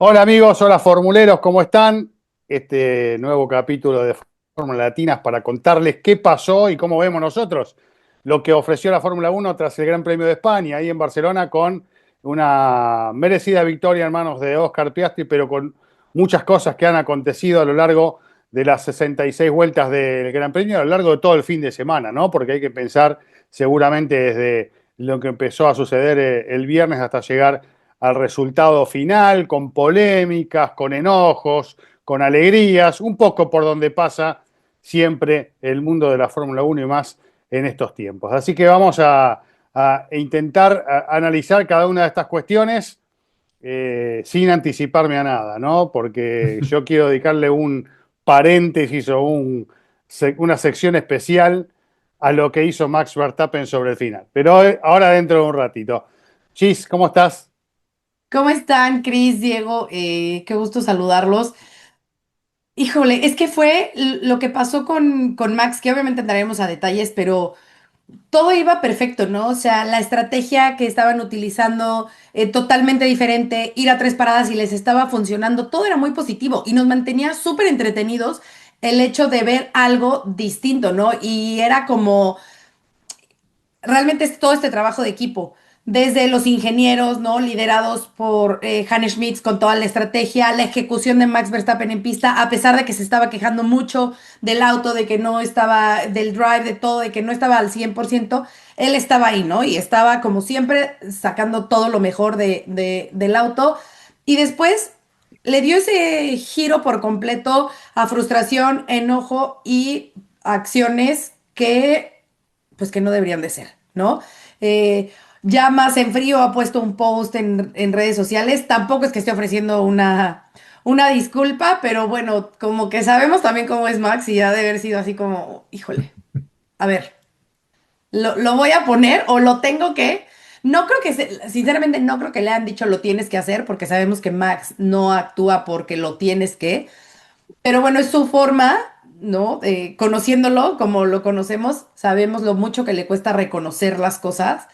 Hola amigos, hola formuleros, ¿cómo están? Este nuevo capítulo de Fórmula Latinas para contarles qué pasó y cómo vemos nosotros lo que ofreció la Fórmula Uno tras el Gran Premio de España ahí en Barcelona con una merecida victoria en manos de Oscar Piastri, pero con muchas cosas que han acontecido a lo largo de las 66 vueltas del Gran Premio, a lo largo de todo el fin de semana, ¿no? Porque hay que pensar seguramente desde lo que empezó a suceder el viernes hasta llegar al resultado final, con polémicas, con enojos, con alegrías, un poco por donde pasa siempre el mundo de la Fórmula Uno y más en estos tiempos. Así que vamos a intentar analizar cada una de estas cuestiones sin anticiparme a nada, ¿no? Porque yo quiero dedicarle un paréntesis o una sección especial a lo que hizo Max Verstappen sobre el final. Pero ahora dentro de un ratito. Chis, ¿cómo estás? ¿Cómo están, Cris, Diego? Qué gusto saludarlos. Híjole, es que fue lo que pasó con Max, que obviamente entraremos a detalles, pero todo iba perfecto, ¿no? O sea, la estrategia que estaban utilizando, totalmente diferente, ir a tres paradas y les estaba funcionando, todo era muy positivo y nos mantenía súper entretenidos el hecho de ver algo distinto, ¿no? Y era como realmente es todo este trabajo de equipo, desde los ingenieros, ¿no? Liderados por Hannes Schmitz con toda la estrategia, la ejecución de Max Verstappen en pista, a pesar de que se estaba quejando mucho del auto, de que no estaba, del drive, de todo, de que no estaba al 100%, él estaba ahí, ¿no? Y estaba, como siempre, sacando todo lo mejor del auto. Y después le dio ese giro por completo a frustración, enojo y acciones que no deberían de ser, ¿no? Eh, ya más en frío ha puesto un post en redes sociales. Tampoco es que esté ofreciendo una disculpa, pero bueno, como que sabemos también cómo es Max y ha de haber sido así como, híjole, a ver, lo voy a poner o lo tengo que. No creo que, sinceramente, no creo que le han dicho lo tienes que hacer, porque sabemos que Max no actúa porque lo tienes que. Pero bueno, es su forma, ¿no? Conociéndolo como lo conocemos, sabemos lo mucho que le cuesta reconocer las cosas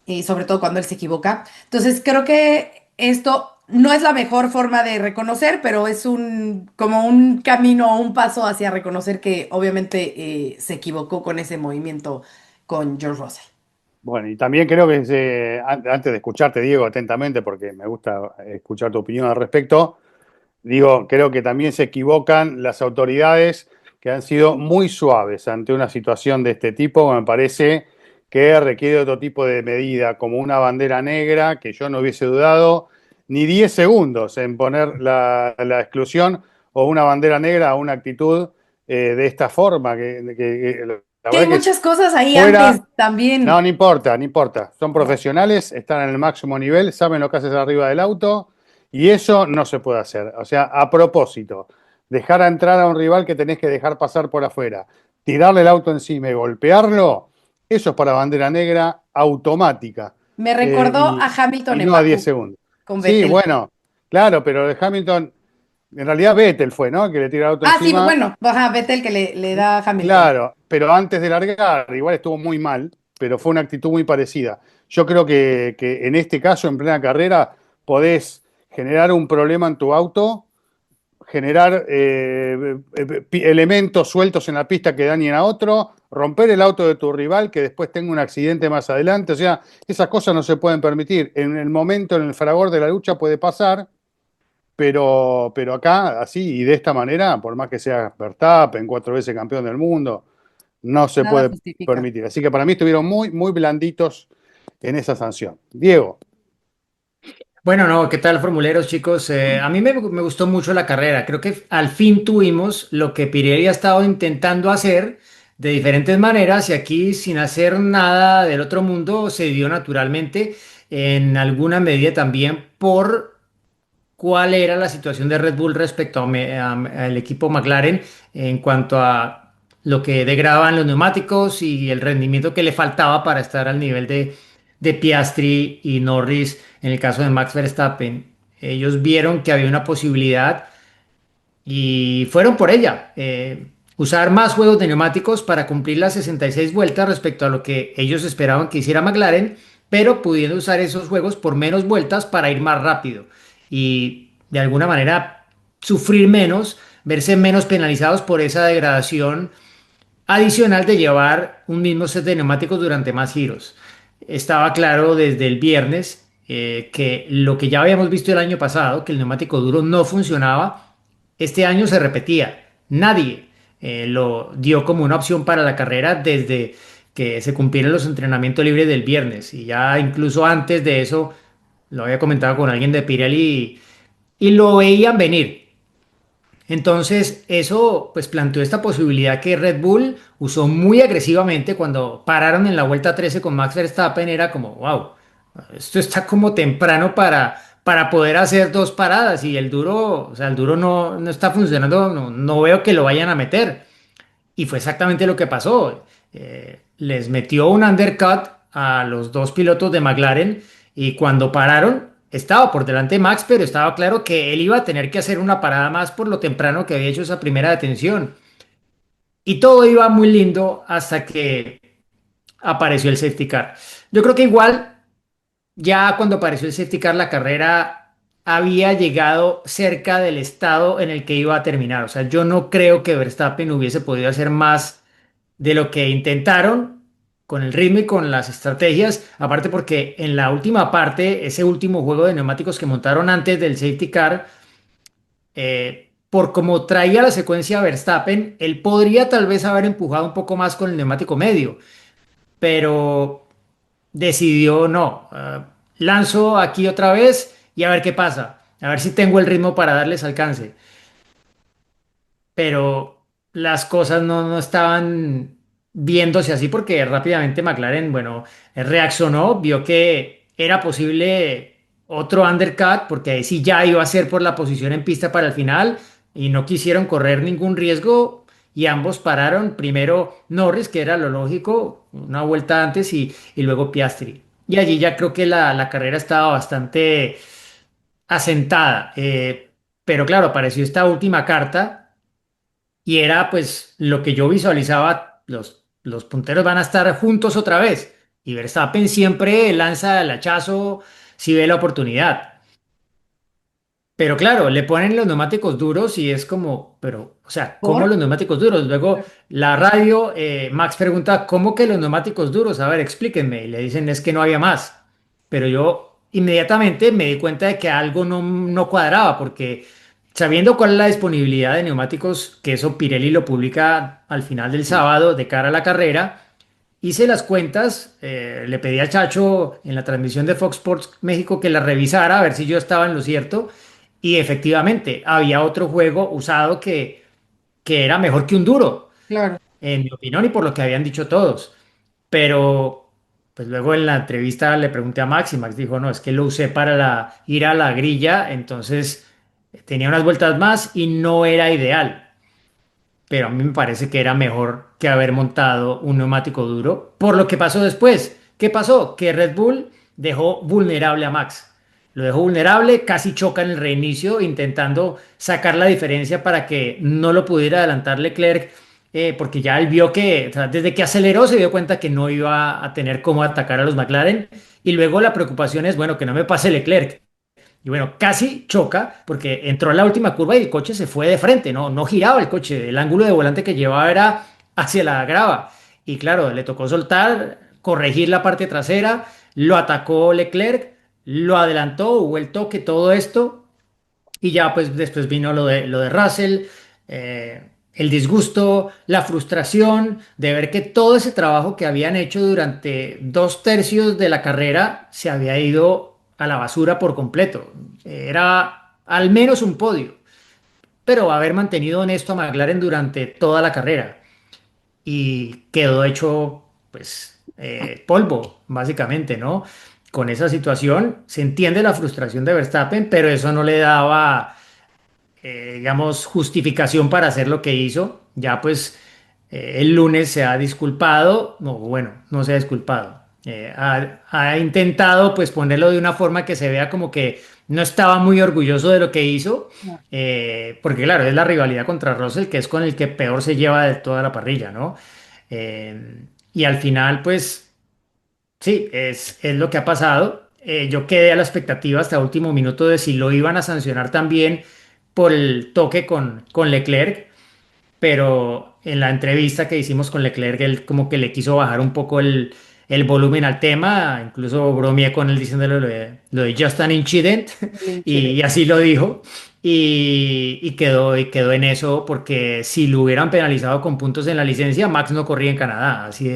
y sobre todo cuando él se equivoca. Entonces, creo que esto no es la mejor forma de reconocer, pero es como un camino o un paso hacia reconocer que obviamente se equivocó con ese movimiento con George Russell. Bueno, y también creo que antes de escucharte, Diego, atentamente, porque me gusta escuchar tu opinión al respecto, digo, creo que también se equivocan las autoridades que han sido muy suaves ante una situación de este tipo, me parece que requiere otro tipo de medida, como una bandera negra, que yo no hubiese dudado ni 10 segundos en poner la exclusión o una bandera negra a una actitud de esta forma, la Que hay verdad que muchas cosas ahí antes fuera, no, también. no importa, no importa. Son No, profesionales, están en el máximo nivel, saben lo que haces arriba del auto y eso no se puede hacer. O sea, a propósito, dejar a entrar a un rival que tenés que dejar pasar por afuera, tirarle el auto encima y golpearlo, eso es para bandera negra automática me eh, recordó a y, Hamilton y en no a 10 Bakú segundos. con Sí, Vettel. bueno, claro, pero de Hamilton, en realidad Vettel fue, ¿no? Que le tira el auto Ah, sí, encima. bueno, baja Vettel que le da a Hamilton. Claro, pero antes de largar, igual estuvo muy mal, pero fue una actitud muy parecida. Yo creo que en este caso, en plena carrera, podés generar un problema en tu auto, generar elementos sueltos en la pista que dañen a otro, romper el auto de tu rival que después tenga un accidente más adelante. O sea, esas cosas no se pueden permitir. En el momento, en el fragor de la lucha puede pasar, pero acá, así y de esta manera, por más que sea Verstappen, 4 veces campeón del mundo no se Nada puede justifica. permitir. Así que para mí estuvieron muy, muy blanditos en esa sanción. Diego, Bueno, no, ¿qué tal, formuleros, chicos? A mí me gustó mucho la carrera. Creo que al fin tuvimos lo que Pirelli ha estado intentando hacer de diferentes maneras y aquí, sin hacer nada del otro mundo, se dio naturalmente en alguna medida también por cuál era la situación de Red Bull respecto al equipo McLaren en cuanto a lo que degradaban los neumáticos y el rendimiento que le faltaba para estar al nivel de Piastri y Norris en el caso de Max Verstappen. Ellos vieron que había una posibilidad y fueron por ella. Usar más juegos de neumáticos para cumplir las 66 vueltas respecto a lo que ellos esperaban que hiciera McLaren, pero pudiendo usar esos juegos por menos vueltas para ir más rápido. Y de alguna manera sufrir menos, verse menos penalizados por esa degradación adicional de llevar un mismo set de neumáticos durante más giros. Estaba claro desde el viernes que lo que ya habíamos visto el año pasado, que el neumático duro no funcionaba, este año se repetía. Nadie lo dio como una opción para la carrera desde que se cumplieron los entrenamientos libres del viernes. Y ya incluso antes de eso, lo había comentado con alguien de Pirelli y lo veían venir. Entonces, eso pues planteó esta posibilidad que Red Bull usó muy agresivamente cuando pararon en la vuelta 13 con Max Verstappen. Era como, wow, esto está como temprano para poder hacer dos paradas y el duro, o sea, el duro no está funcionando, no veo que lo vayan a meter. Y fue exactamente lo que pasó. Les metió un undercut a los dos pilotos de McLaren y cuando pararon estaba por delante Max, pero estaba claro que él iba a tener que hacer una parada más por lo temprano que había hecho esa primera detención. Y todo iba muy lindo hasta que apareció el safety car. Yo creo que igual ya cuando apareció el safety car la carrera había llegado cerca del estado en el que iba a terminar. O sea, yo no creo que Verstappen hubiese podido hacer más de lo que intentaron con el ritmo y con las estrategias, aparte porque en la última parte, ese último juego de neumáticos que montaron antes del safety car, por como traía la secuencia Verstappen, él podría tal vez haber empujado un poco más con el neumático medio, pero decidió no, lanzo aquí otra vez y a ver qué pasa, a ver si tengo el ritmo para darles alcance, pero las cosas no estaban viéndose así porque rápidamente McLaren, bueno, reaccionó, vio que era posible otro undercut porque ahí sí ya iba a ser por la posición en pista para el final y no quisieron correr ningún riesgo y ambos pararon, primero Norris, que era lo lógico, una vuelta antes y luego Piastri. Y allí ya creo que la carrera estaba bastante asentada. Pero claro, apareció esta última carta y era pues lo que yo visualizaba, los punteros van a estar juntos otra vez y Verstappen siempre lanza el hachazo si ve la oportunidad. Pero claro, le ponen los neumáticos duros y es como, pero, o sea, ¿cómo ¿Por? los neumáticos duros? Luego la radio, Max pregunta, ¿cómo que los neumáticos duros? A ver, explíquenme. Y le dicen, es que no había más. Pero yo inmediatamente me di cuenta de que algo no cuadraba, porque sabiendo cuál es la disponibilidad de neumáticos, que eso Pirelli lo publica al final del sábado de cara a la carrera, hice las cuentas, le pedí a Chacho en la transmisión de Fox Sports México que la revisara a ver si yo estaba en lo cierto. Y efectivamente, había otro juego usado que era mejor que un duro, Claro. en mi opinión y por lo que habían dicho todos. Pero, pues luego en la entrevista le pregunté a Max y Max dijo, no, es que lo usé para ir a la grilla, entonces tenía unas vueltas más y no era ideal, pero a mí me parece que era mejor que haber montado un neumático duro. Por lo que pasó después. ¿Qué pasó? Que Red Bull dejó vulnerable a Max. Lo dejó vulnerable, casi choca en el reinicio, intentando sacar la diferencia para que no lo pudiera adelantar Leclerc, porque ya él vio que, o sea, desde que aceleró, se dio cuenta que no iba a tener cómo atacar a los McLaren. Y luego la preocupación es, bueno, que no me pase Leclerc. Y bueno, casi choca porque entró en la última curva y el coche se fue de frente, no giraba el coche, el ángulo de volante que llevaba era hacia la grava. Y claro, le tocó soltar, corregir la parte trasera, lo atacó Leclerc, lo adelantó, hubo el toque, todo esto. Y ya pues después vino lo de Russell, el disgusto, la frustración de ver que todo ese trabajo que habían hecho durante dos tercios de la carrera se había ido a la basura por completo. Era al menos un podio, pero haber mantenido honesto a McLaren durante toda la carrera y quedó hecho pues polvo, básicamente, ¿no? Con esa situación se entiende la frustración de Verstappen, pero eso no le daba digamos, justificación para hacer lo que hizo. Ya pues el lunes se ha disculpado, no, bueno, no se ha disculpado. Ha intentado pues ponerlo de una forma que se vea como que no estaba muy orgulloso de lo que hizo, porque claro, es la rivalidad contra Russell, que es con el que peor se lleva de toda la parrilla, ¿no? Y al final pues sí, es lo que ha pasado. yo quedé a la expectativa hasta último minuto de si lo iban a sancionar también por el toque con Leclerc, pero en la entrevista que hicimos con Leclerc, él como que le quiso bajar un poco el volumen al tema, incluso bromeé con él diciéndole lo de just an incident, y así lo dijo, y quedó en eso, porque si lo hubieran penalizado con puntos en la licencia, Max no corría en Canadá, así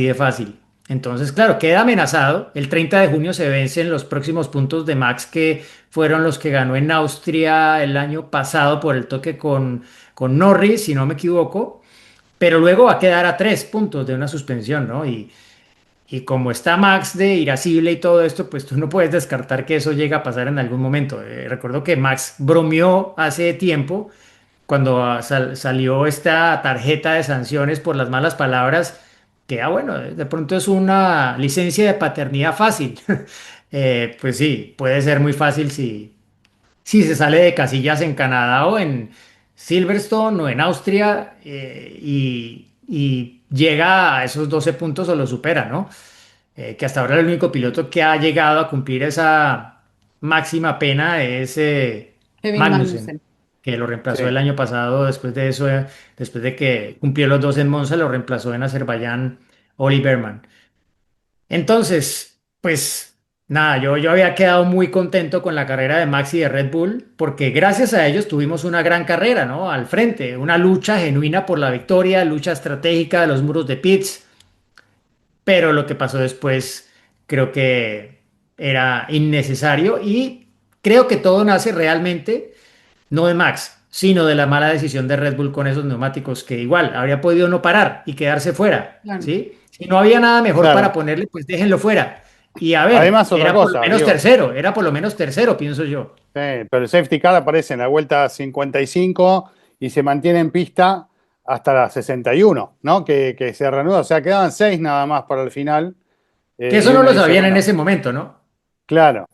de fácil. Entonces, claro, queda amenazado. El 30 de junio se vencen los próximos puntos de Max, que fueron los que ganó en Austria el año pasado por el toque con Norris, si no me equivoco, pero luego va a quedar a 3 puntos de una suspensión, ¿no? Y como está Max de irascible y todo esto, pues tú no puedes descartar que eso llegue a pasar en algún momento. Recuerdo que Max bromeó hace tiempo cuando salió esta tarjeta de sanciones por las malas palabras, que, bueno, de pronto es una licencia de paternidad fácil. Pues sí, puede ser muy fácil si se sale de casillas en Canadá o en Silverstone o en Austria, y llega a esos 12 puntos o lo supera, ¿no? Que hasta ahora el único piloto que ha llegado a cumplir esa máxima pena es Kevin Magnussen, Magnussen. que lo reemplazó el Sí. año pasado después de eso, después de que cumplió los dos en Monza, lo reemplazó en Azerbaiyán Oli Berman. Entonces, pues nada, yo había quedado muy contento con la carrera de Max y de Red Bull, porque gracias a ellos tuvimos una gran carrera, ¿no? Al frente, una lucha genuina por la victoria, lucha estratégica de los muros de pits, pero lo que pasó después creo que era innecesario, y creo que todo nace realmente no de Max, sino de la mala decisión de Red Bull con esos neumáticos, que igual habría podido no parar y quedarse fuera, Claro. ¿sí? Si no había nada mejor para Claro. ponerle, pues déjenlo fuera. Y a ver, Además, otra cosa, digo, era por lo menos tercero, pienso yo. sí, pero el safety car aparece en la vuelta 55 y se mantiene en pista hasta la 61, ¿no? Que se reanuda, o sea, quedaban 6 nada más para el final. Que eso Y no uno lo dice, sabían en bueno, ese momento, ¿no? claro,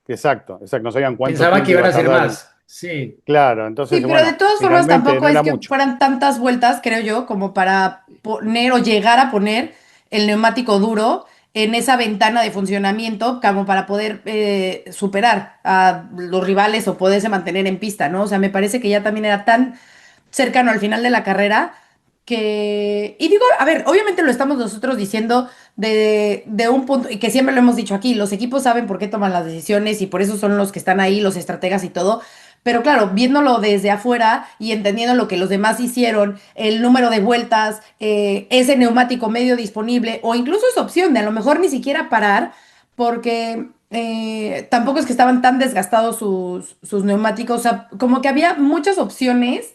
exacto, exacto, no sabían cuánto Pensaban que tiempo iban iba a a ser tardar. más. Sí. Claro, Sí, entonces, pero de bueno, todas formas finalmente tampoco no es era que mucho. fueran tantas vueltas, creo yo, como para poner o llegar a poner el neumático duro en esa ventana de funcionamiento como para poder superar a los rivales o poderse mantener en pista, ¿no? O sea, me parece que ya también era tan cercano al final de la carrera que... Y digo, a ver, obviamente lo estamos nosotros diciendo de un punto, y que siempre lo hemos dicho aquí, los equipos saben por qué toman las decisiones y por eso son los que están ahí, los estrategas y todo. Pero claro, viéndolo desde afuera y entendiendo lo que los demás hicieron, el número de vueltas, ese neumático medio disponible, o incluso esa opción de a lo mejor ni siquiera parar, porque tampoco es que estaban tan desgastados sus neumáticos, o sea, como que había muchas opciones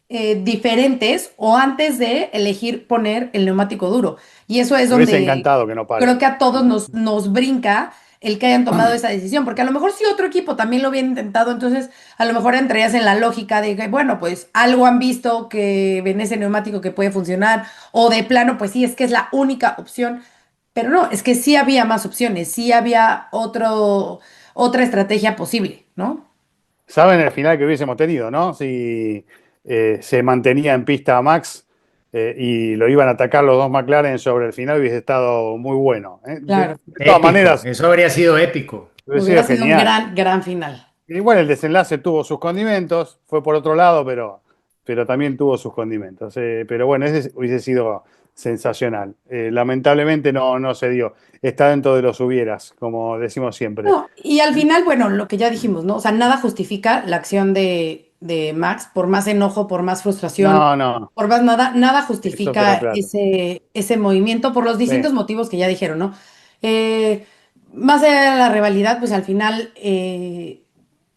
diferentes o antes de elegir poner el neumático duro. Y eso es Me hubiese donde encantado que no creo pare. que a todos nos brinca el que hayan tomado esa decisión, porque a lo mejor si otro equipo también lo hubiera intentado, entonces a lo mejor entrarías en la lógica de que, bueno, pues algo han visto que en ese neumático que puede funcionar, o de plano, pues sí, es que es la única opción, pero no, es que sí había más opciones, sí había otra estrategia posible, ¿no? ¿Saben el final que hubiésemos tenido, no? Si se mantenía en pista a Max y lo iban a atacar los dos McLaren sobre el final, hubiese estado muy bueno. Claro, De todas Épico, maneras, eso habría sido épico. hubiese hubiera sido sido un genial. gran final. Igual el desenlace tuvo sus condimentos, fue por otro lado, pero también tuvo sus condimentos. Pero bueno, ese hubiese sido sensacional. Lamentablemente no se dio. Está dentro de los hubieras, como decimos siempre. No, y al final, bueno, lo que ya dijimos, ¿no? O sea, nada justifica la acción de Max, por más enojo, por más frustración, No, no, por más nada, nada eso queda justifica claro. ese movimiento por los Sí. distintos motivos que ya dijeron, ¿no? Eh, Más allá de la rivalidad, pues al final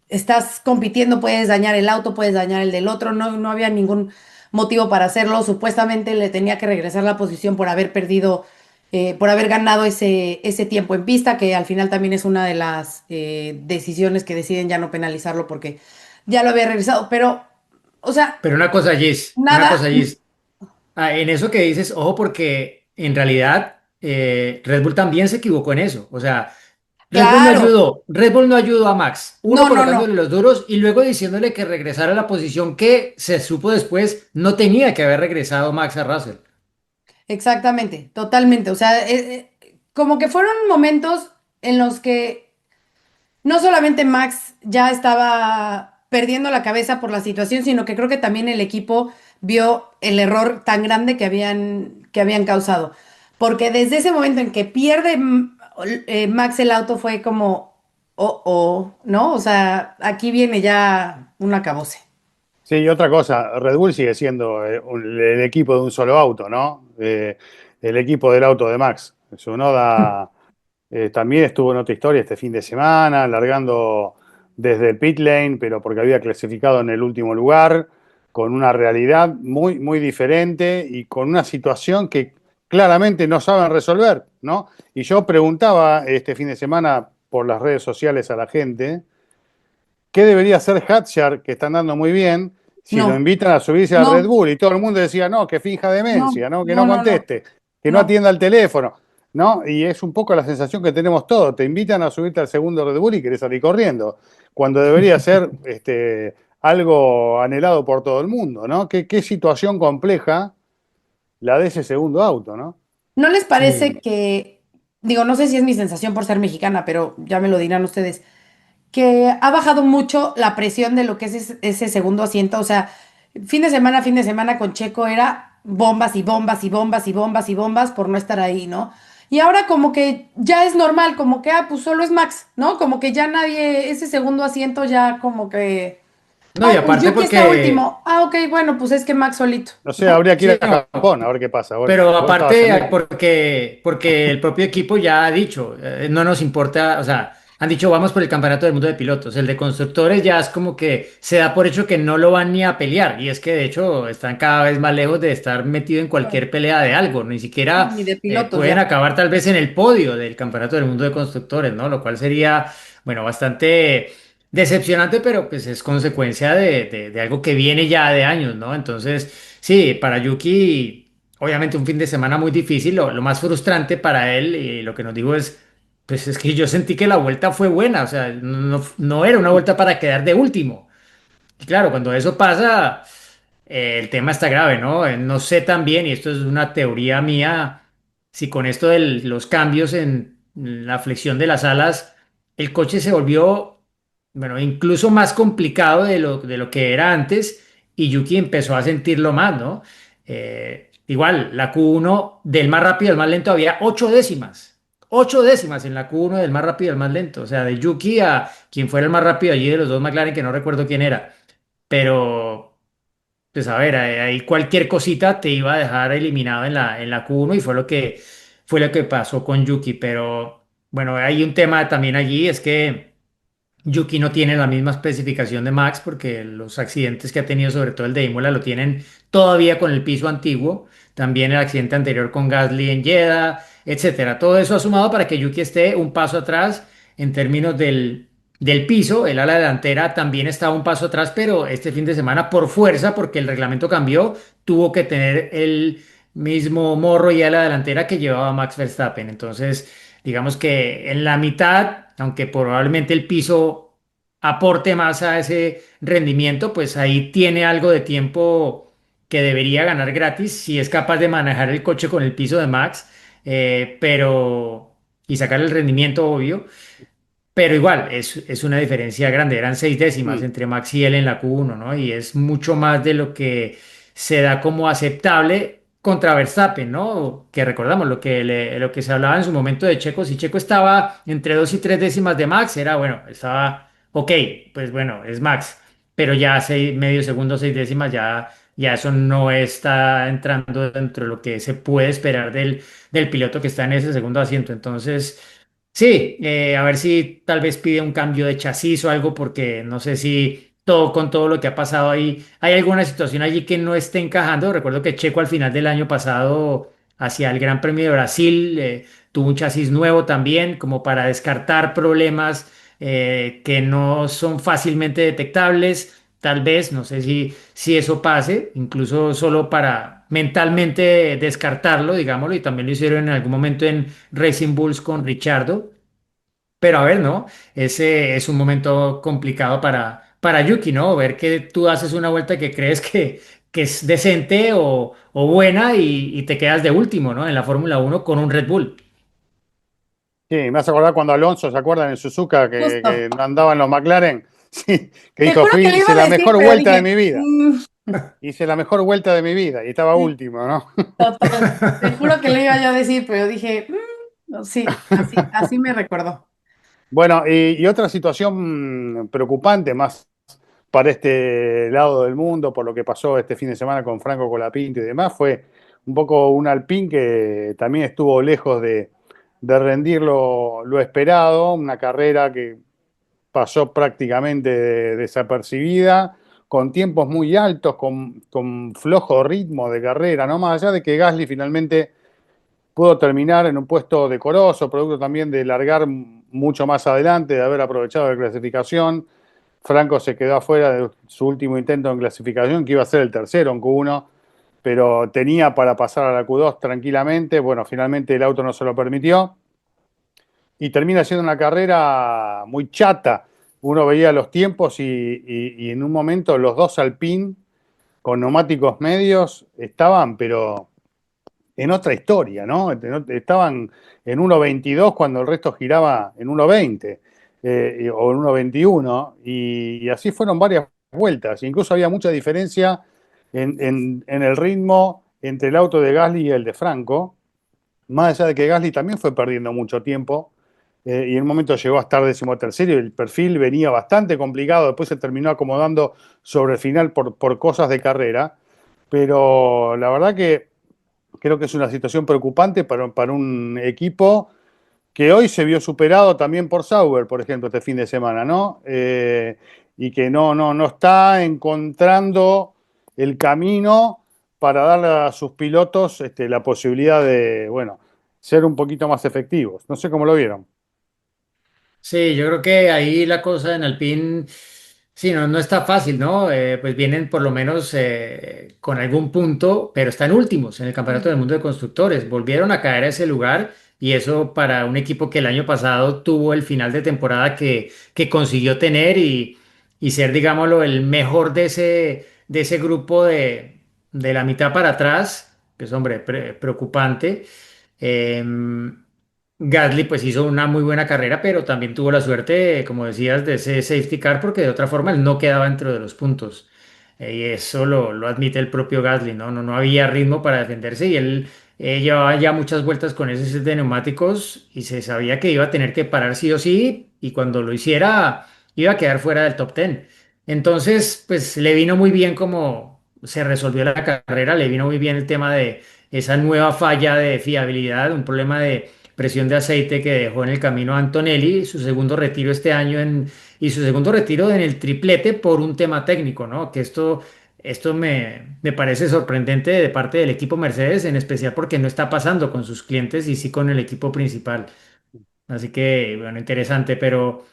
estás compitiendo, puedes dañar el auto, puedes dañar el del otro, no había ningún motivo para hacerlo. Supuestamente le tenía que regresar la posición por haber perdido, por haber ganado ese tiempo en pista, que al final también es una de las decisiones que deciden ya no penalizarlo porque ya lo había regresado. Pero, o sea, Pero una nada, cosa, Gis. En eso que dices, ojo, porque en realidad Red Bull también se equivocó en eso. O sea, claro, Red Bull no ayudó a Max. Uno no, colocándole los duros y luego diciéndole que regresara a la posición que se supo después no tenía que haber regresado Max a Russell. exactamente, totalmente. O sea, como que fueron momentos en los que no solamente Max ya estaba perdiendo la cabeza por la situación, sino que creo que también el equipo vio el error tan grande que habían causado. Porque desde ese momento en que pierde Max el auto fue como, ¿no? O sea, aquí viene ya un acabose. Sí, y otra cosa, Red Bull sigue siendo el equipo de un solo auto, ¿no? El equipo del auto de Max. Tsunoda también estuvo en otra historia este fin de semana, largando desde el pit lane, pero porque había clasificado en el último lugar, con una realidad muy, muy diferente y con una situación que claramente no saben resolver, ¿no? Y yo preguntaba este fin de semana por las redes sociales a la gente. ¿Qué debería hacer Hadjar, que está andando muy bien, si lo No, invitan a subirse a Red no, Bull? Y todo el mundo decía, no, que finja demencia, no, ¿no? Que no, no no, no, conteste, que no no. atienda el teléfono, ¿no? Y es un poco la sensación que tenemos todos. Te invitan a subirte al segundo Red Bull y querés salir corriendo, cuando debería ser algo anhelado por todo el mundo, ¿no? Qué situación compleja la de ese segundo auto, ¿no? ¿No les Sí. parece que, digo, no sé si es mi sensación por ser mexicana, pero ya me lo dirán ustedes, que ha bajado mucho la presión de lo que es ese segundo asiento? O sea, fin de semana con Checo era bombas y bombas y bombas y bombas y bombas por no estar ahí, ¿no? Y ahora como que ya es normal, como que, pues solo es Max, ¿no? Como que ya nadie, ese segundo asiento ya como que, No, y pues aparte Yuki está porque, último. Ok, bueno, pues es que Max solito, No sé, ¿no? habría que ir sí, a no, Japón a ver qué pasa. pero Vos estabas en aparte México. porque el propio equipo ya ha dicho, no nos importa, o sea, han dicho vamos por el campeonato del mundo de pilotos. El de constructores ya es como que se da por hecho que no lo van ni a pelear. Y es que de hecho están cada vez más lejos de estar metido en Claro. cualquier pelea de algo. Ni No, siquiera ni de pilotos pueden ya. acabar tal vez en el podio del campeonato del mundo de constructores, ¿no? Lo cual sería, bueno, bastante decepcionante, pero pues es consecuencia de algo que viene ya de años, ¿no? Entonces, sí, para Yuki. Obviamente un fin de semana muy difícil, lo más frustrante para él, y lo que nos dijo es, pues es que yo sentí que la vuelta fue buena, o sea, no era una vuelta para quedar de último. Y claro, cuando eso pasa, el tema está grave, ¿no? No sé también, y esto es una teoría mía, si con esto de los cambios en la flexión de las alas, el coche se volvió, bueno, incluso más complicado de lo que era antes y Yuki empezó a sentirlo más, ¿no? Igual, la Q1 del más rápido al más lento había 8 décimas. 8 décimas en la Q1 del más rápido al más lento. O sea, de Yuki a quien fuera el más rápido allí de los dos McLaren, que no recuerdo quién era. Pero, pues a ver, ahí cualquier cosita te iba a dejar eliminado en la Q1 y fue lo que pasó con Yuki. Pero bueno, hay un tema también allí, es que Yuki no tiene la misma especificación de Max porque los accidentes que ha tenido, sobre todo el de Imola, lo tienen todavía con el piso antiguo. También el accidente anterior con Gasly en Jeddah, etcétera. Todo eso ha sumado para que Yuki esté un paso atrás en términos del piso. El ala delantera también estaba un paso atrás, pero este fin de semana, por fuerza, porque el reglamento cambió, tuvo que tener el mismo morro y ala delantera que llevaba Max Verstappen. Entonces, digamos que en la mitad, aunque probablemente el piso aporte más a ese rendimiento, pues ahí tiene algo de tiempo que debería ganar gratis si es capaz de manejar el coche con el piso de Max, pero y sacar el rendimiento obvio. Pero igual, es una diferencia grande. Eran 6 décimas Mm. entre Max y él en la Q1, ¿no? Y es mucho más de lo que se da como aceptable contra Verstappen, ¿no? Que recordamos lo que se hablaba en su momento de Checo. Si Checo estaba entre 2 y 3 décimas de Max, era bueno, estaba ok, pues bueno, es Max. Pero ya medio segundo, 6 décimas, ya eso no está entrando dentro de lo que se puede esperar del piloto que está en ese segundo asiento. Entonces. Sí, a ver si tal vez pide un cambio de chasis o algo, porque no sé si con todo lo que ha pasado ahí, hay alguna situación allí que no esté encajando. Recuerdo que Checo al final del año pasado, hacia el Gran Premio de Brasil, tuvo un chasis nuevo también, como para descartar problemas que no son fácilmente detectables. Tal vez, no sé si eso pase, incluso solo para mentalmente descartarlo, digámoslo, y también lo hicieron en algún momento en Racing Bulls con Richardo. Pero a ver, ¿no? Ese es un momento complicado para Yuki, ¿no? Ver que tú haces una vuelta que crees que es decente o buena y te quedas de último, ¿no? En la Fórmula 1 con un Red Bull. Sí, me hace acordar cuando Alonso, ¿se acuerdan en Suzuka Justo. que no andaba en los McLaren? Sí, que Te dijo, juro que le iba hice a la decir, mejor pero vuelta de dije, mi vida. Hice la mejor vuelta de mi vida y estaba sí, último, ¿no? total. Te juro que le iba yo a decir, pero dije, no, sí, así me recordó. Bueno, y otra situación preocupante más para este lado del mundo, por lo que pasó este fin de semana con Franco Colapinto y demás, fue un poco un Alpine que también estuvo lejos de rendir lo esperado, una carrera que pasó prácticamente desapercibida, con tiempos muy altos, con flojo ritmo de carrera, ¿no? Más allá de que Gasly finalmente pudo terminar en un puesto decoroso, producto también de largar mucho más adelante, de haber aprovechado la clasificación. Franco se quedó afuera de su último intento en clasificación, que iba a ser el tercero en Q1, pero tenía para pasar a la Q2 tranquilamente. Bueno, finalmente el auto no se lo permitió y termina siendo una carrera muy chata. Uno veía los tiempos y en un momento los dos Alpine con neumáticos medios estaban, pero en otra historia, ¿no? Estaban en 1.22 cuando el resto giraba en 1.20 o en 1.21 y así fueron varias vueltas. Incluso había mucha diferencia en el ritmo entre el auto de Gasly y el de Franco, más allá de que Gasly también fue perdiendo mucho tiempo y en un momento llegó a estar decimotercero y el perfil venía bastante complicado, después se terminó acomodando sobre el final por cosas de carrera, pero la verdad que creo que es una situación preocupante para un equipo que hoy se vio superado también por Sauber, por ejemplo, este fin de semana, ¿no? Y que no está encontrando el camino para darle a sus pilotos la posibilidad de, bueno, ser un poquito más efectivos. No sé cómo lo vieron. Sí, yo creo que ahí la cosa en Alpine, sí, no está fácil, ¿no? Pues vienen por lo menos con algún punto, pero están últimos en el Campeonato del Mundo de Constructores. Volvieron a caer a ese lugar y eso para un equipo que el año pasado tuvo el final de temporada que consiguió tener y ser, digámoslo, el mejor de ese grupo de la mitad para atrás, que es, hombre, preocupante. Gasly pues hizo una muy buena carrera, pero también tuvo la suerte, como decías, de ese safety car, porque de otra forma él no quedaba dentro de los puntos. Y eso lo admite el propio Gasly, ¿no? No había ritmo para defenderse y él llevaba ya muchas vueltas con ese set de neumáticos y se sabía que iba a tener que parar sí o sí y cuando lo hiciera iba a quedar fuera del top 10. Entonces, pues le vino muy bien como se resolvió la carrera, le vino muy bien el tema de esa nueva falla de fiabilidad, un problema de presión de aceite que dejó en el camino a Antonelli, su segundo retiro este año y su segundo retiro en el triplete por un tema técnico, ¿no? Que esto me parece sorprendente de parte del equipo Mercedes, en especial porque no está pasando con sus clientes y sí con el equipo principal. Así que, bueno, interesante, pero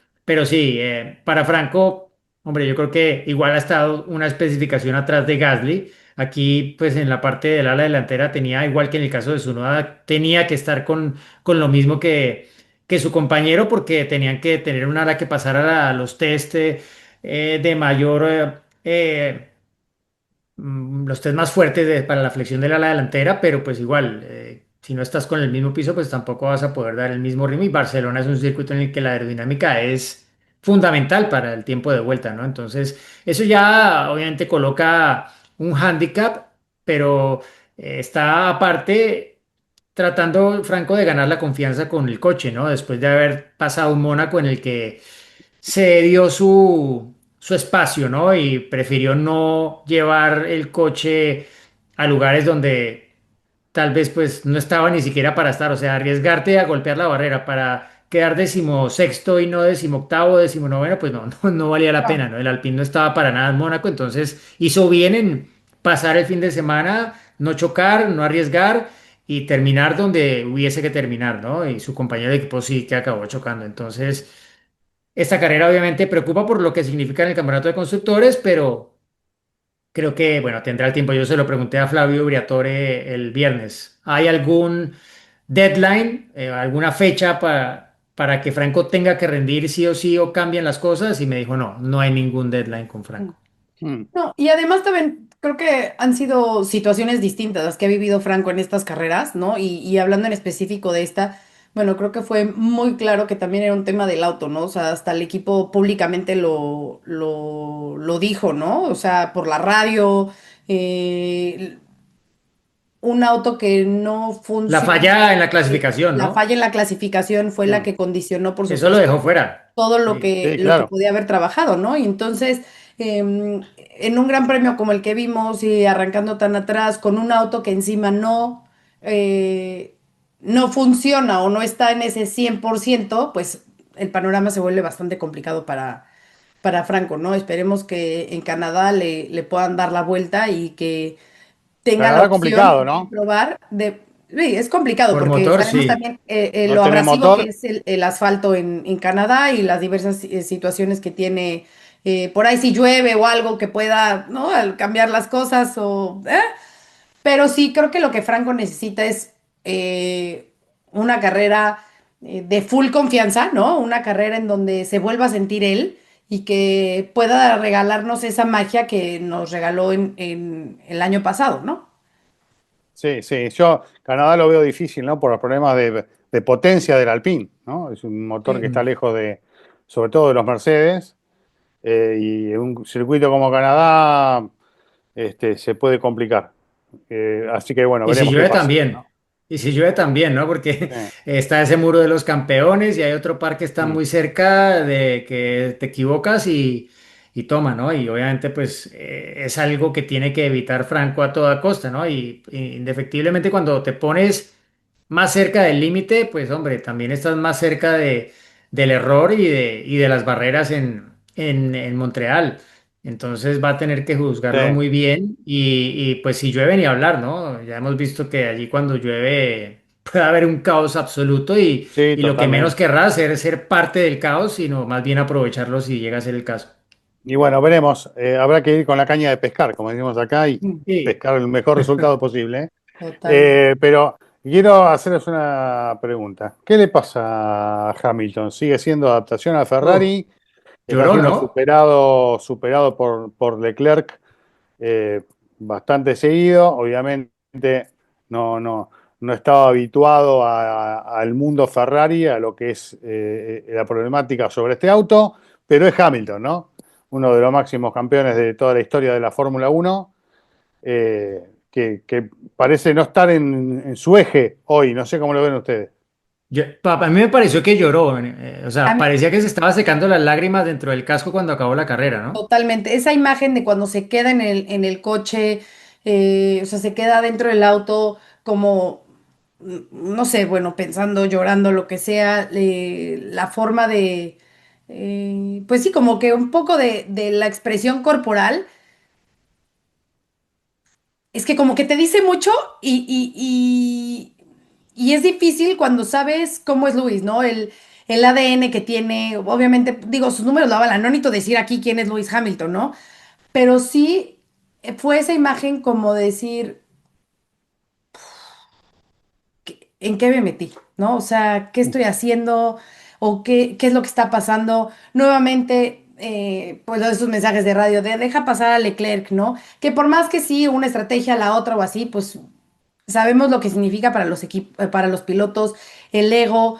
sí, para Franco, hombre, yo creo que igual ha estado una especificación atrás de Gasly. Aquí, pues en la parte del ala delantera tenía, igual que en el caso de Tsunoda, tenía que estar con lo mismo que su compañero porque tenían que tener un ala que pasara a los test de mayor los test más fuertes para la flexión del ala delantera, pero pues igual, si no estás con el mismo piso, pues tampoco vas a poder dar el mismo ritmo. Y Barcelona es un circuito en el que la aerodinámica es fundamental para el tiempo de vuelta, ¿no? Entonces, eso ya obviamente coloca un hándicap, pero está aparte tratando Franco de ganar la confianza con el coche, ¿no? Después de haber pasado un Mónaco en el que se dio su espacio, ¿no? Y prefirió no llevar el coche a lugares donde tal vez pues no estaba ni siquiera para estar, o sea, arriesgarte a golpear la barrera para quedar decimosexto y no decimoctavo, decimonoveno, pues no valía la No, pena, ¿no? El Alpine no estaba para nada en Mónaco, entonces hizo bien en pasar el fin de semana, no chocar, no arriesgar y terminar donde hubiese que terminar, ¿no? Y su compañero de equipo sí que acabó chocando, entonces... Esta carrera obviamente preocupa por lo que significa en el campeonato de constructores, pero creo que, bueno, tendrá el tiempo. Yo se lo pregunté a Flavio Briatore el viernes. ¿Hay algún deadline, alguna fecha para que Franco tenga que rendir sí o sí o cambien las cosas? Y me dijo, no hay ningún deadline con Franco. Mm. no, y además también creo que han sido situaciones distintas las que ha vivido Franco en estas carreras, ¿no? Y hablando en específico de esta. Bueno, creo que fue muy claro que también era un tema del auto, ¿no? O sea, hasta el equipo públicamente lo dijo, ¿no? O sea, por la radio, eh, un auto que no La funciona, falla en la clasificación, la ¿no? falla en la clasificación fue la Mm. que condicionó, por Eso lo supuesto, dejó fuera. todo Sí. Sí, lo que claro. podía haber trabajado, ¿no? Y entonces, en un gran premio como el que vimos y arrancando tan atrás, con un auto que encima eh, no funciona o no está en ese 100%, pues el panorama se vuelve bastante complicado para Franco, ¿no? Esperemos que en Canadá le puedan dar la vuelta y que tenga la Canadá opción complicado, de ¿no? probar de... Sí, es complicado Por porque motor, sabemos sí. también No lo tiene abrasivo que motor. es el asfalto en Canadá y las diversas situaciones que tiene por ahí si llueve o algo que pueda, ¿no? Al cambiar las cosas pero sí creo que lo que Franco necesita es una carrera de full confianza, ¿no? Una carrera en donde se vuelva a sentir él y que pueda regalarnos esa magia que nos regaló en el año pasado, ¿no? Sí, sí. Yo Canadá lo veo difícil, ¿no? Por los problemas de potencia del Alpine, ¿no? Es un motor que Sí. está lejos sobre todo de los Mercedes. Y un circuito como Canadá, se puede complicar. Así que bueno, Y si veremos qué llueve pasa, también. ¿no? Y si llueve también, ¿no? Porque Sí. está ese muro de los campeones y hay otro par que está Mm. muy cerca de que te equivocas y toma, ¿no? Y obviamente pues es algo que tiene que evitar Franco a toda costa, ¿no? Y indefectiblemente cuando te pones más cerca del límite, pues hombre, también estás más cerca del error y de las barreras en Montreal. Entonces va a tener que Sí, juzgarlo muy bien y pues si llueve ni hablar, ¿no? Ya hemos visto que allí cuando llueve puede haber un caos absoluto sí, y lo que menos totalmente. querrá hacer es ser parte del caos, sino más bien aprovecharlo si llega a ser el caso. Y bueno, veremos. Habrá que ir con la caña de pescar, como decimos acá, y Mm. Sí, pescar el mejor resultado posible. Totalmente. Pero quiero hacerles una pregunta. ¿Qué le pasa a Hamilton? ¿Sigue siendo adaptación a oh, Ferrari? ¿Está lloró, siendo ¿no? superado por Leclerc eh, bastante seguido? Obviamente no, no, no estaba habituado al mundo Ferrari, a lo que es la problemática sobre este auto, pero es Hamilton, ¿no? Uno de los máximos campeones de toda la historia de la Fórmula Uno, que parece no estar en su eje hoy. No sé cómo lo ven ustedes. A mí me pareció que lloró, o A sea, mí, parecía que se estaba secando las lágrimas dentro del casco cuando acabó la carrera, ¿no? totalmente. Esa imagen de cuando se queda en el coche, o sea, se queda dentro del auto como, no sé, bueno, pensando, llorando, lo que sea, la forma pues sí, como que un poco de la expresión corporal. Es que como que te dice mucho y es difícil cuando sabes cómo es Luis, ¿no? El ADN que tiene, obviamente, digo, sus números lo avalan, no necesito decir aquí quién es Lewis Hamilton, ¿no? Pero sí fue esa imagen como decir, ¿en qué me metí? ¿No? O sea, ¿qué estoy haciendo? ¿O qué es lo que está pasando? Nuevamente, pues esos mensajes de radio de deja pasar a Leclerc, ¿no? Que por más que sí, una estrategia a la otra o así, pues sabemos lo que significa para los equipos, para los pilotos, el ego.